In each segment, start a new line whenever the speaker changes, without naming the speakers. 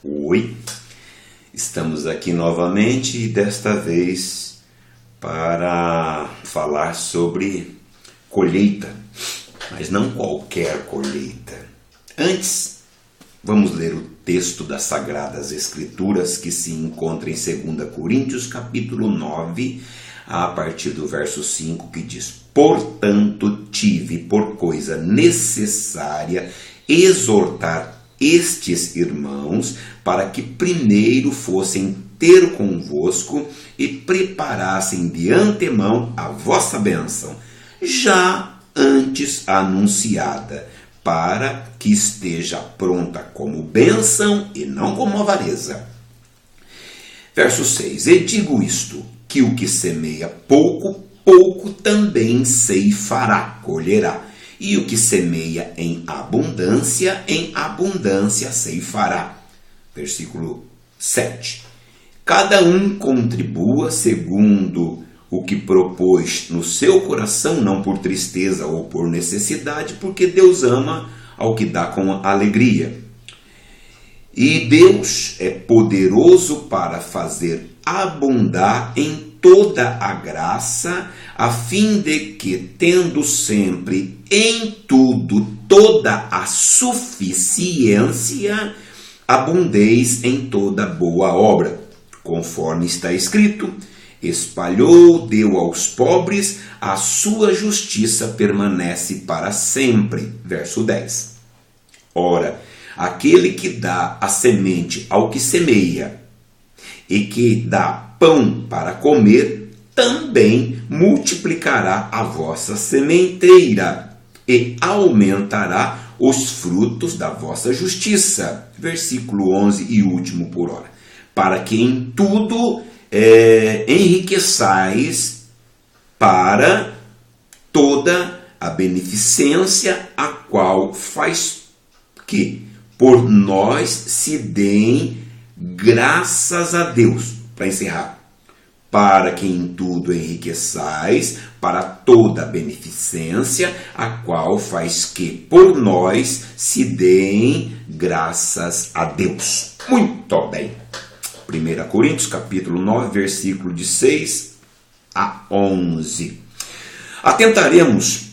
Oi, estamos aqui novamente e desta vez para falar sobre colheita, mas não qualquer colheita. Antes, vamos ler o texto das Sagradas Escrituras que se encontra em 2 Coríntios capítulo 9, a partir do verso 5, que diz: Portanto, tive por coisa necessária exortar estes irmãos para que primeiro fossem ter convosco e preparassem de antemão a vossa bênção, já antes anunciada, para que esteja pronta como bênção e não como avareza. Verso 6: E digo isto, que o que semeia pouco, pouco também ceifará, colherá. E o que semeia em abundância ceifará. Versículo 7. Cada um contribua segundo o que propôs no seu coração, não por tristeza ou por necessidade, porque Deus ama ao que dá com alegria. E Deus é poderoso para fazer abundar em toda a graça, a fim de que, tendo sempre em tudo toda a suficiência, abundeis em toda boa obra, conforme está escrito: espalhou, deu aos pobres, a sua justiça permanece para sempre. Verso 10. Ora, aquele que dá a semente ao que semeia e que dá pão para comer, também multiplicará a vossa sementeira e aumentará os frutos da vossa justiça. Versículo 11 e último por hora. Para que em tudo enriqueçais para toda a beneficência, a qual faz que por nós se deem graças a Deus. Para encerrar, para que em tudo enriqueçais para toda a beneficência, a qual faz que por nós se deem graças a Deus. Muito bem. 1 Coríntios capítulo 9, versículo de 6 a 11. Atentaremos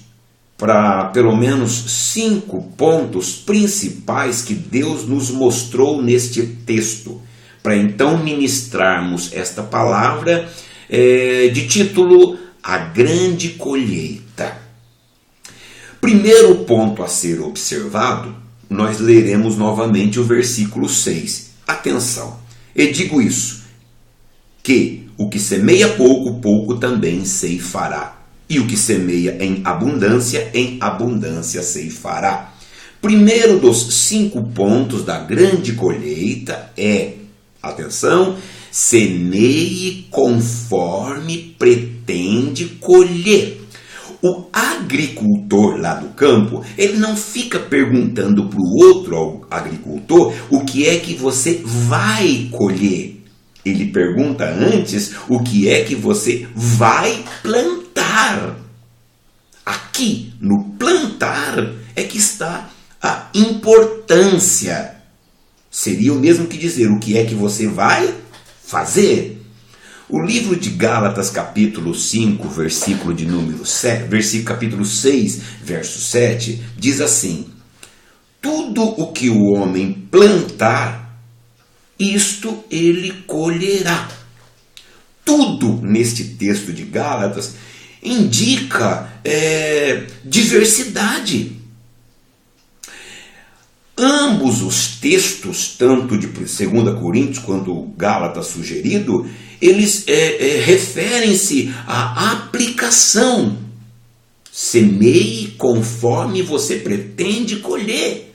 para pelo menos 5 pontos principais que Deus nos mostrou neste texto, para então ministrarmos esta palavra de título A Grande Colheita. Primeiro ponto a ser observado, nós leremos novamente o versículo 6. Atenção, e digo isso, que o que semeia pouco, pouco também ceifará. E o que semeia em abundância ceifará. Primeiro dos 5 pontos da grande colheita é, atenção, semeie conforme pretende colher. O agricultor lá do campo, ele não fica perguntando para o outro agricultor o que é que você vai colher. Ele pergunta antes o que é que você vai plantar. Aqui, no plantar, é que está a importância. Seria o mesmo que dizer o que é que você vai fazer. O livro de Gálatas, capítulo 5, versículo de número 7, capítulo 6, verso 7, diz assim: tudo o que o homem plantar, isto ele colherá. Tudo neste texto de Gálatas indica diversidade. Ambos os textos, tanto de 2 Coríntios quanto Gálatas sugerido, eles referem-se à aplicação. Semeie conforme você pretende colher.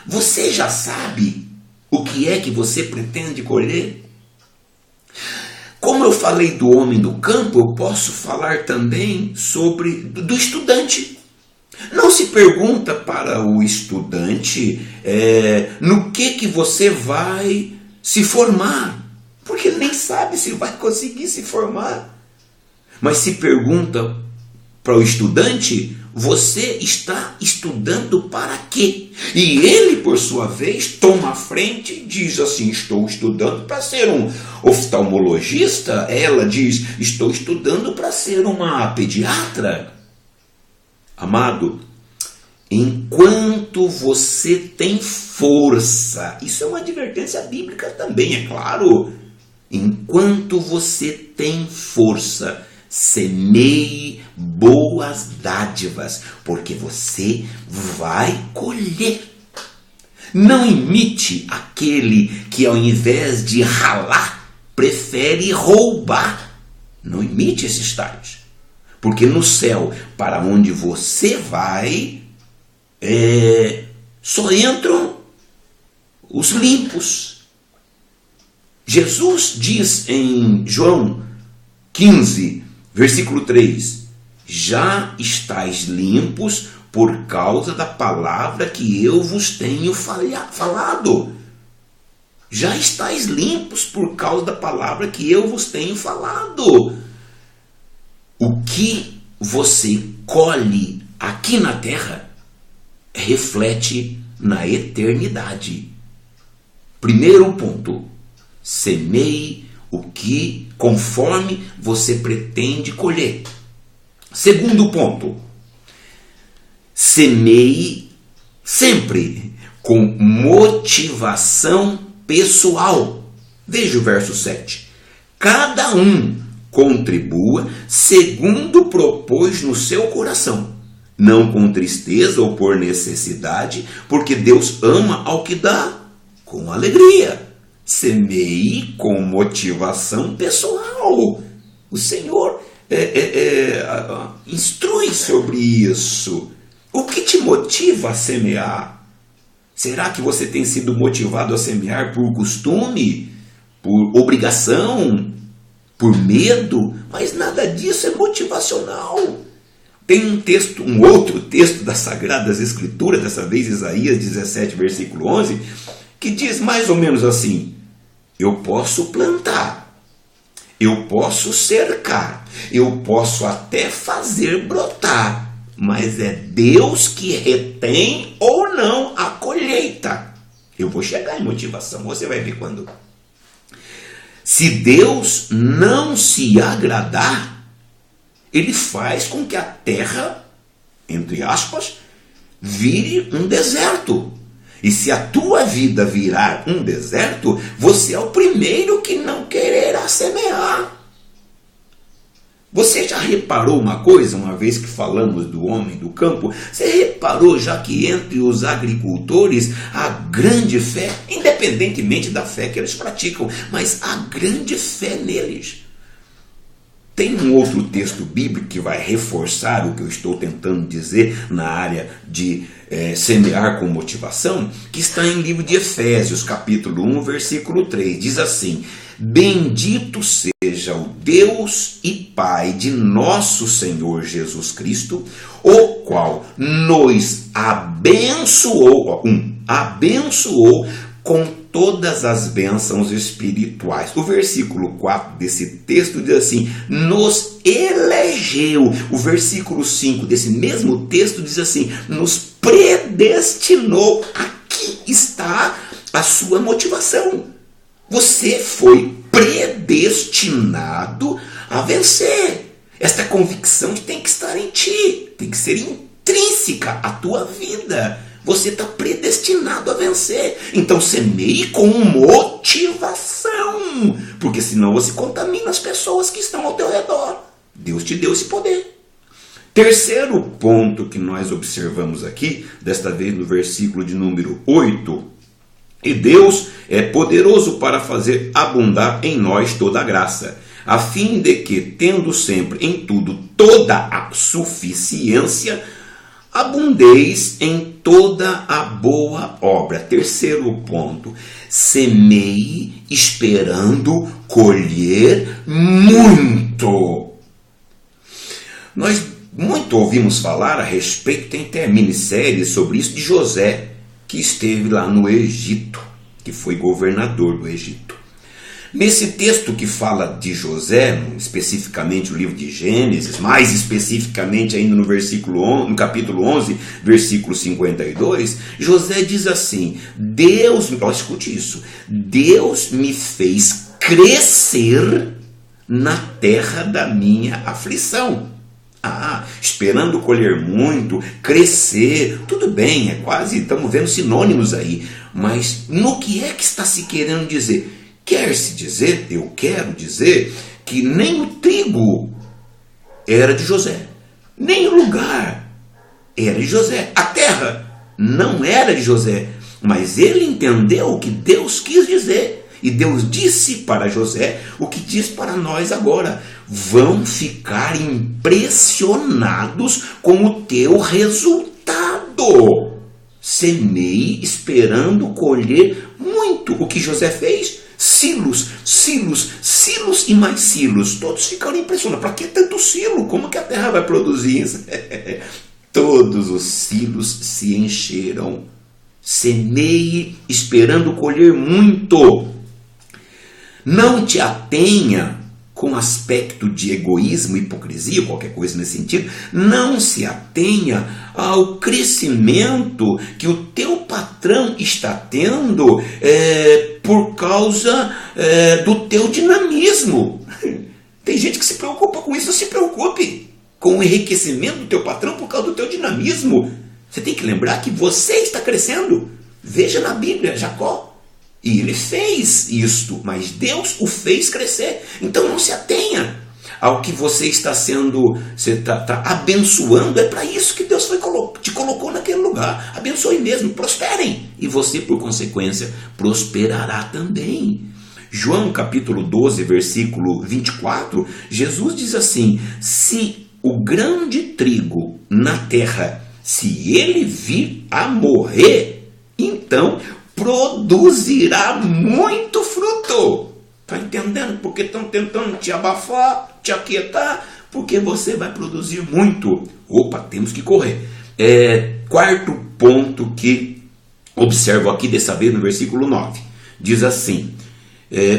Você já sabe o que é que você pretende colher? Como eu falei do homem do campo, eu posso falar também do estudante. Não se pergunta para o estudante no que você vai se formar, porque ele nem sabe se vai conseguir se formar. Mas se pergunta para o estudante, você está estudando para quê? E ele, por sua vez, toma a frente e diz assim: estou estudando para ser um oftalmologista. Ela diz: estou estudando para ser uma pediatra. Amado, enquanto você tem força, isso é uma advertência bíblica também, é claro. Enquanto você tem força, semeie boas dádivas, porque você vai colher. Não imite aquele que, ao invés de ralar, prefere roubar. Não imite esses tais, porque no céu, para onde você vai, só entram os limpos. Jesus diz em João 15, versículo 3: já estáis limpos por causa da palavra que eu vos tenho falado. Já estáis limpos por causa da palavra que eu vos tenho falado. O que você colhe aqui na terra reflete na eternidade. Primeiro ponto: semeie o que conforme você pretende colher. Segundo ponto: semeie sempre com motivação pessoal. Veja o verso 7. Cada um contribua segundo propôs no seu coração, não com tristeza ou por necessidade, porque Deus ama ao que dá com alegria. Semeie com motivação pessoal. O Senhor instrui sobre isso. O que te motiva a semear? Será que você tem sido motivado a semear por costume, por obrigação, por medo? Mas nada disso é motivacional. Tem um outro texto das Sagradas Escrituras, dessa vez Isaías 17, versículo 11, que diz mais ou menos assim: eu posso plantar, eu posso cercar, eu posso até fazer brotar, mas é Deus que retém ou não a colheita. Eu vou chegar em motivação, você vai ver quando. Se Deus não se agradar, Ele faz com que a terra, entre aspas, vire um deserto. E se a tua vida virar um deserto, você é o primeiro que não quererá semear. Você já reparou uma coisa, uma vez que falamos do homem do campo? Você reparou já que entre os agricultores há grande fé, independentemente da fé que eles praticam, mas há grande fé neles. Tem um outro texto bíblico que vai reforçar o que eu estou tentando dizer na área de semear com motivação, que está em livro de Efésios, capítulo 1, versículo 3. Diz assim: bendito seja o Deus e Pai de nosso Senhor Jesus Cristo, o qual nos abençoou com todas as bênçãos espirituais. O versículo 4 desse texto diz assim: nos elegeu. O versículo 5 desse mesmo texto diz assim: nos predestinou. Aqui está a sua motivação. Você foi predestinado a vencer. Esta convicção tem que estar em ti, tem que ser intrínseca à tua vida. Você está predestinado a vencer. Então semeie com motivação, porque senão você contamina as pessoas que estão ao teu redor. Deus te deu esse poder. Terceiro ponto que nós observamos aqui, desta vez no versículo de número 8. E Deus é poderoso para fazer abundar em nós toda a graça, a fim de que, tendo sempre em tudo toda a suficiência, abundeis em toda a boa obra. Terceiro ponto: semeie esperando colher muito. Nós muito ouvimos falar a respeito, tem até minissérie sobre isso, de José, que esteve lá no Egito, que foi governador do Egito. Nesse texto que fala de José, especificamente o livro de Gênesis, mais especificamente ainda no capítulo 11, versículo 52, José diz assim: escute isso, Deus me fez crescer na terra da minha aflição. Esperando colher muito, crescer, tudo bem, estamos vendo sinônimos aí, mas no que é que está se querendo dizer? Eu quero dizer que nem o trigo era de José, nem o lugar era de José, a terra não era de José, mas ele entendeu o que Deus quis dizer, e Deus disse para José o que diz para nós agora: vão ficar impressionados com o teu resultado. Semeie esperando colher muito. O que José fez? Silos e mais silos. Todos ficaram impressionados. Para que tanto silo? Como que a terra vai produzir isso? Todos os silos se encheram. Semeie esperando colher muito. Não te atenha com aspecto de egoísmo, hipocrisia, qualquer coisa nesse sentido. Não se atenha ao crescimento que o teu patrão está tendo por causa do teu dinamismo. Tem gente que se preocupa com isso. Não se preocupe com o enriquecimento do teu patrão por causa do teu dinamismo. Você tem que lembrar que você está crescendo. Veja na Bíblia, Jacó. E ele fez isto, mas Deus o fez crescer. Então não se atenha ao que você está abençoando. É para isso que Deus te colocou naquele lugar. Abençoe mesmo, prosperem. E você, por consequência, prosperará também. João capítulo 12, versículo 24, Jesus diz assim: se o grão de trigo na terra, se ele vir a morrer, então produzirá muito fruto. Está entendendo? Porque estão tentando te abafar, te aquietar, porque você vai produzir muito. Temos que correr. Quarto ponto que observo aqui dessa vez no versículo 9. Diz assim: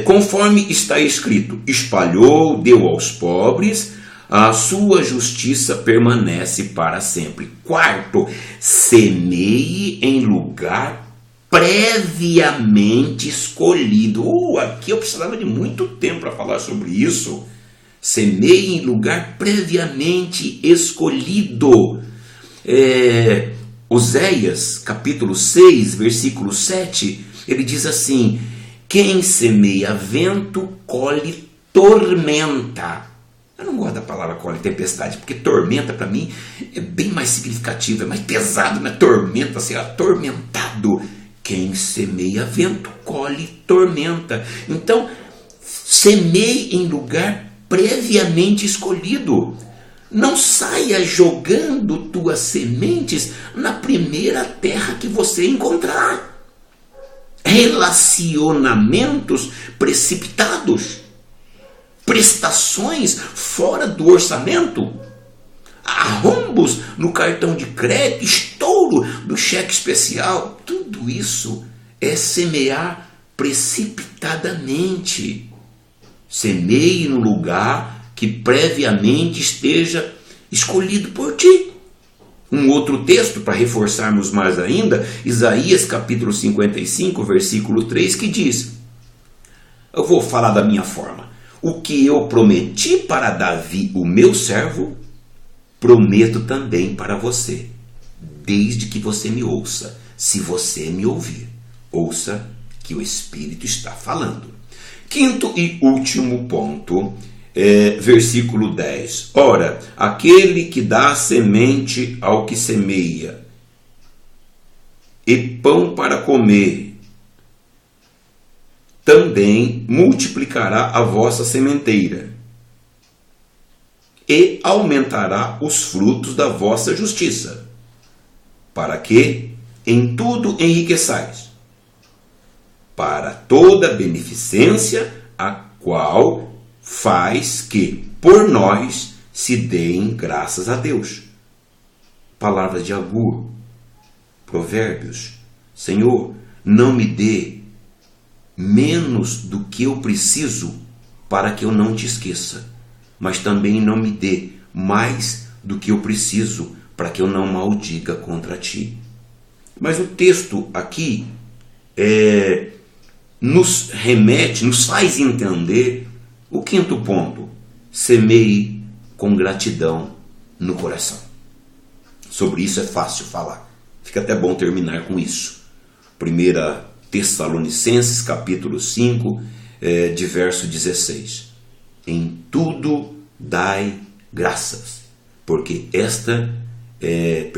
conforme está escrito, espalhou, deu aos pobres, a sua justiça permanece para sempre. Quarto, semeie em lugar previamente escolhido. Aqui eu precisava de muito tempo para falar sobre isso. Semeie em lugar previamente escolhido. Oséias, capítulo 6, versículo 7, ele diz assim: quem semeia vento, colhe tormenta. Eu não gosto da palavra colhe tempestade, porque tormenta para mim é bem mais significativo, é mais pesado, né? Tormenta, ser atormentado. Quem semeia vento, colhe tormenta. Então, semeie em lugar previamente escolhido. Não saia jogando tuas sementes na primeira terra que você encontrar. Relacionamentos precipitados, prestações fora do orçamento, arrombos no cartão de crédito, estouro do cheque especial, tudo isso é semear precipitadamente. Semeie no lugar que previamente esteja escolhido por ti. Um outro texto, para reforçarmos mais ainda, Isaías capítulo 55, versículo 3, que diz: eu vou falar da minha forma. O que eu prometi para Davi, o meu servo, prometo também para você, desde que você me ouça. Se você me ouvir, ouça que o Espírito está falando. Quinto e último ponto, versículo 10. Ora, aquele que dá semente ao que semeia, e pão para comer, também multiplicará a vossa sementeira, e aumentará os frutos da vossa justiça, para que em tudo enriqueçais, para toda beneficência, a qual faz que por nós se deem graças a Deus. Palavras de Agur, Provérbios: Senhor, não me dê menos do que eu preciso para que eu não te esqueça, mas também não me dê mais do que eu preciso para que eu não maldiga contra ti. Mas o texto aqui nos remete, nos faz entender o quinto ponto: semeie com gratidão no coração. Sobre isso é fácil falar, fica até bom terminar com isso. 1 Tessalonicenses capítulo 5, de verso 16: em tudo dai graças, porque esta 1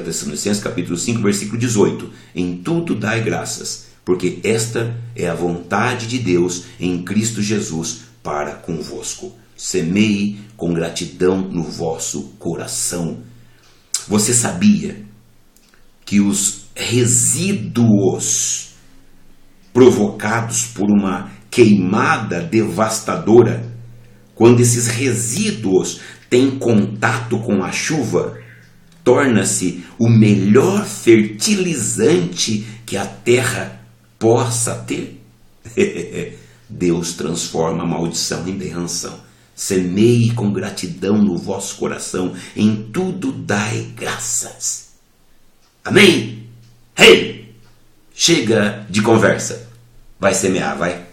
Tessalonicenses capítulo 5, versículo 18: em tudo dai graças, porque esta é a vontade de Deus em Cristo Jesus para convosco. Semeie com gratidão no vosso coração. Você sabia que os resíduos provocados por uma queimada devastadora, quando esses resíduos têm contato com a chuva, torna-se o melhor fertilizante que a terra possa ter? Deus transforma a maldição em bênção. Semeie com gratidão no vosso coração, em tudo dai graças. Amém? Hey! Chega de conversa. Vai semear, vai.